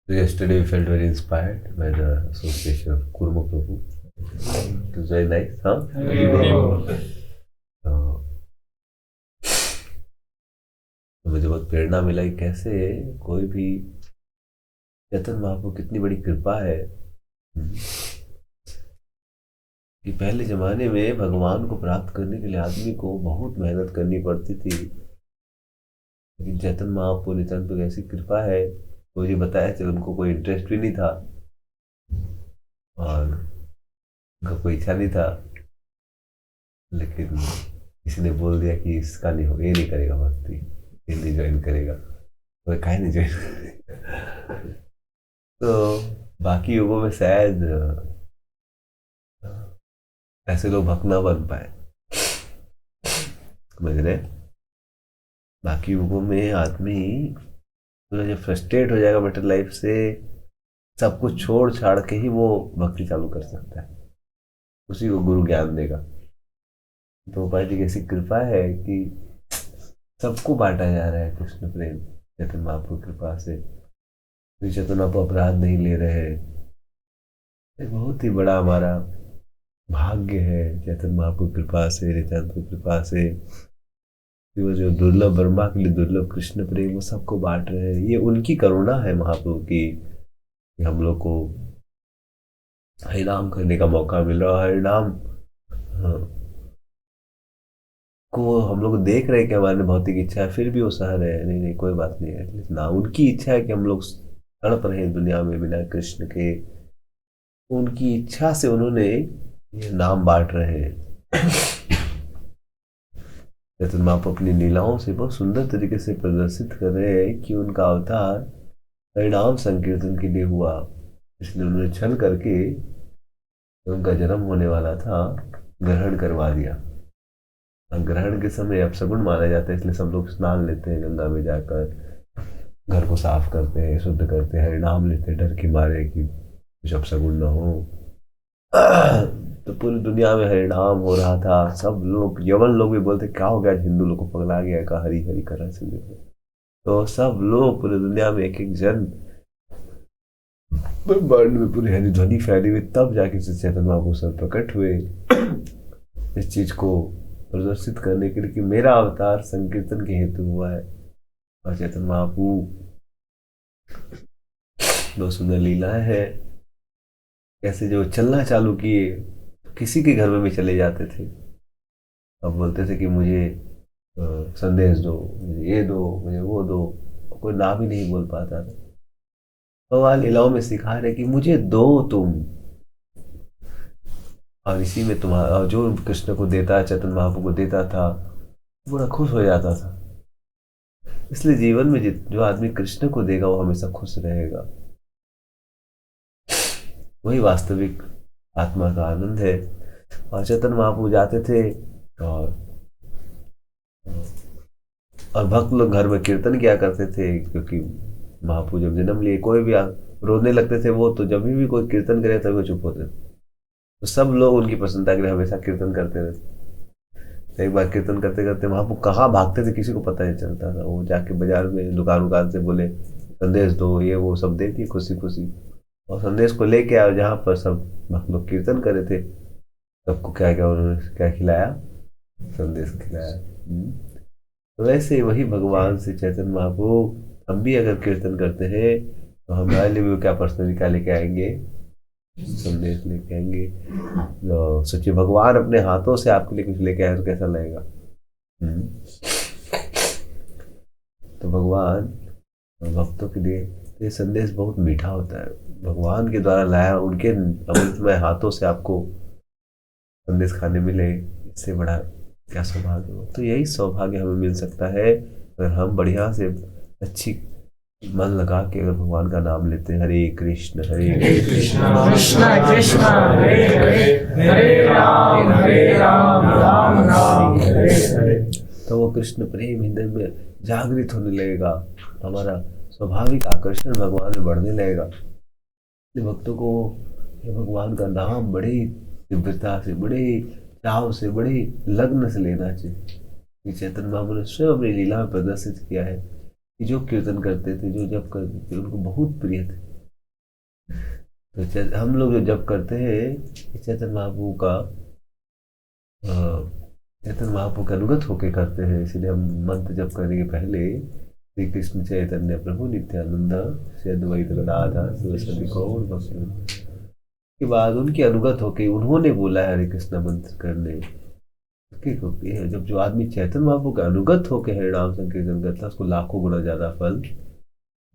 So yesterday we felt very inspired by the association of Kurma Prabhu. It was very nice, huh? तो मुझे बहुत प्रेरणा मिला कि कैसे कोई भी चैतन्य महाप्रभु कितनी बड़ी कृपा है कि पहले जमाने में भगवान को प्राप्त करने के लिए आदमी को बहुत मेहनत करनी पड़ती थी, लेकिन चैतन्य महाप्रभु नित्यानंद की ऐसी कृपा है। मुझे बताया थे उनको कोई इंटरेस्ट भी नहीं था और उनका कोई इच्छा नहीं था, लेकिन किसी ने बोल दिया कि इसका नहीं हो, ये नहीं करेगा भक्ति, ये नहीं ज्वाइन करेगा, तो काहे नहीं ज्वाइन करेगा। तो बाकी युगों में शायद ऐसे लोग भक्त ना बन पाए, समझ रहे। बाकी युगों में आदमी तो जब फ्रस्ट्रेट हो जाएगा मेटल लाइफ से, सब कुछ छोड़ छाड़ के ही वो भक्ति चालू कर सकता है, उसी को गुरु ज्ञान देगा। तो उपाय जी की ऐसी कृपा है कि सबको बांटा जा रहा है कृष्ण प्रेम चैतन्य महाप्रभु की कृपा से। तो चैतन्य महाप्रभु अपराध नहीं ले रहे, एक बहुत ही बड़ा हमारा भाग्य है चैतन्य महाप्रभु की कृपा से, नित्यानंद की कृपा से। वो जो दुर्लभ, ब्रह्मा के लिए दुर्लभ कृष्ण प्रेम वो सबको बांट रहे हैं। ये उनकी करुणा है महाप्रभु की कि हम लोग को हरिनाम करने का मौका मिल रहा है। हरिनाम को हम लोग देख रहे हैं कि हमारे भौतिक इच्छा है, फिर भी वो सह रहे हैं, नहीं नहीं कोई बात नहीं है ना। उनकी इच्छा है कि हम लोग तड़प रहे हैं दुनिया में बिना कृष्ण के, उनकी इच्छा से उन्होंने ये नाम बांट रहे हैं। चैतन्य महाप्रभु अपनी लीलाओं से बहुत सुंदर तरीके से प्रदर्शित कर रहे हैं कि उनका अवतार हरिनाम संकीर्तन के लिए हुआ, इसलिए उन्होंने छल करके उनका जन्म होने वाला था ग्रहण करवा दिया। ग्रहण के समय अपशगुन माना जाता है, इसलिए सब लोग स्नान लेते हैं, गंगा में जाकर घर को साफ करते हैं, शुद्ध करते हैं, हरिनाम लेते हैं डर के मारे कि कुछ अपशगुन न हो। तो पूरी दुनिया में हरिनाम हो रहा था। सब लोग, यवन लोग भी बोलते क्या हो गया, हिंदू लोग को पगला गया का हरी हरी कर रहा है। तो सब लोग पूरी दुनिया में एक एक जन ब्रह्मांड में पूरी हरी ध्वनि फैली हुई, तब जाके चैतन्य महाप्रभु सर प्रकट हुए इस चीज को प्रदर्शित करने के लिए कि मेरा अवतार संकीर्तन के हेतु हुआ है। और चैतन्य महाप्रभु बहुत सुंदर लीलाएं है, कैसे जो चलना चालू किए किसी के घर में भी चले जाते थे। अब बोलते थे कि मुझे संदेश दो, मुझे ये दो, मुझे वो दो, कोई नाम ही नहीं बोल पाता था। भगवान लीलाओं में सिखा रहे कि मुझे दो तुम, और इसी में तुम्हारा जो कृष्ण को देता, चैतन्य महाप्रभु को देता था, पूरा खुश हो जाता था। इसलिए जीवन में जो आदमी कृष्ण को देगा वो हमेशा खुश रहेगा, वही वास्तविक आत्मा का आनंद है। और चैतन्य महाप्रभु जाते थे और भक्त लोग घर में कीर्तन किया करते थे, क्योंकि महाप्रभु जब जन्म लिए कोई भी रोने लगते थे वो, तो जब भी कोई कीर्तन करे तभी वो चुप होते थे। तो सब लोग उनकी प्रसन्नता के लिए हमेशा कीर्तन करते रहते। एक बार कीर्तन करते करते महाप्रभु कहाँ भागते थे किसी को पता नहीं चलता था। वो जाके बाजार में दुकान से बोले संदेश दो, ये वो सब दे दिए खुशी खुशी, और संदेश को लेके आए जहाँ पर सब भक्त लोग कीर्तन करे थे, सबको क्या क्या उन्होंने क्या खिलाया, संदेश खिलाया। तो वैसे ही वही भगवान से चैतन्य महाप्रभु, हम भी अगर कीर्तन करते हैं तो हमारे लिए भी क्या पर्सनली क्या लेके आएंगे, संदेश लेके आएंगे। तो सोचिए भगवान अपने हाथों से आपके लिए कुछ लेके आए तो कैसा लगेगा। तो भगवान भक्तों के लिए ये संदेश बहुत मीठा होता है, भगवान के द्वारा लाया, उनके अमृतमय हाथों से आपको संदेश खाने मिले, इससे बड़ा क्या सौभाग्य हो। तो यही सौभाग्य हमें मिल सकता है अगर हम बढ़िया से अच्छी मन लगा के अगर भगवान का नाम लेते हैं, हरे कृष्ण कृष्ण कृष्ण हरे हरे, हरे राम राम राम हरे हरे। तो वो कृष्ण प्रेम हृदय में जागृत होने लगेगा, हमारा स्वाभाविक आकर्षण भगवान में बढ़ने लगेगा। भक्तों को ये भगवान का नाम बड़ी तीव्रता से, बड़े चाव से, बड़े लग्न से लेना चाहिए। चैतन्य महाप्रभु ने स्वयं अपनी लीला में प्रदर्शित किया है कि जो कीर्तन करते थे, जो जप करते थे, उनको बहुत प्रिय थे। तो हम लोग जो जप करते हैं चैतन्य महाप्रभु का चैतन्य महाप्रभु के अनुगत होके करते हैं, इसलिए हम मंत्र जप करने के पहले श्री कृष्ण चैतन्य प्रभु नित्यानंद श्री अद्वैत गदाधर सरस्वती गौर भक्त के बाद उनके अनुगत होके उन्होंने बोला है हरे कृष्ण मंत्र करने। क्योंकि जब जो आदमी चैतन्य महाप्रभु के अनुगत होके हरे नाम संकीर्तन करता है उसको लाखों गुना ज्यादा फल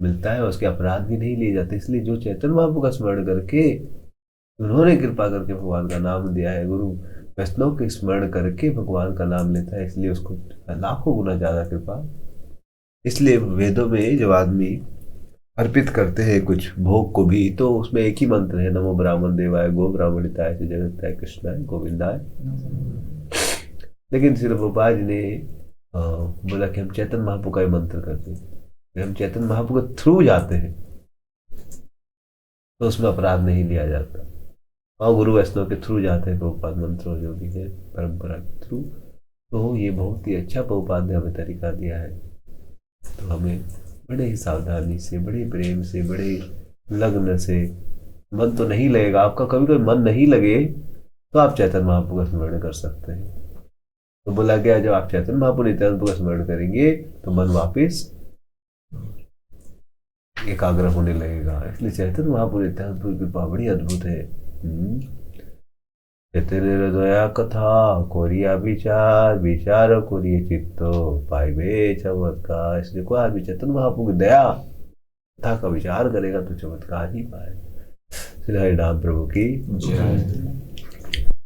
मिलता है, उसके अपराध भी नहीं लिए जाते। इसलिए जो चैतन्य महाप्रभु का स्मरण करके उन्होंने कृपा करके भगवान का नाम दिया है, गुरु वैष्णव के स्मरण करके भगवान का नाम लेता है, इसलिए उसको लाखों गुना ज्यादा कृपा। इसलिए वेदों में जब आदमी अर्पित करते हैं कुछ भोग को भी तो उसमें एक ही मंत्र है, नमो ब्राह्मण देवाय गो ब्राह्मणिताय जगताय कृष्णाय गोविंदाय। लेकिन श्री प्रभुपाद जी ने बोला कि हम चैतन्य महाप्रभु का मंत्र करते हैं, हम चैतन्य महाप्रभु के थ्रू जाते हैं तो उसमें अपराध नहीं लिया जाता। और गुरु वैष्णव के थ्रू जाते हैं प्रभुपाद मंत्र जो भी है परंपरा के थ्रू, तो ये बहुत ही अच्छा प्रभुपाद ने हमें तरीका दिया है। तो हमें बड़े ही सावधानी से, बड़े प्रेम से, बड़े लग्न से, मन तो नहीं लगेगा आपका, कभी कभी मन नहीं लगे तो आप चैतन्य महाप्रभु का स्मरण कर सकते हैं। तो बोला गया जब आप चैतन्य महाप्रभु नित्यानंद का स्मरण करेंगे तो मन वापिस एकाग्र होने लगेगा। इसलिए चैतन्य महाप्रभु नित्यानंद की कृपा बड़ी अद्भुत है। चैतन्य हृदया कथा कोरिया विचार विचार कोरिए चित्तो पाइबे चमत्कार। इसलिए कोई आदमी चैतन्य महाप्रभु की दया कथा का विचार करेगा तो चमत्कार ही पाएगा। श्री हरि नाम प्रभु की जय।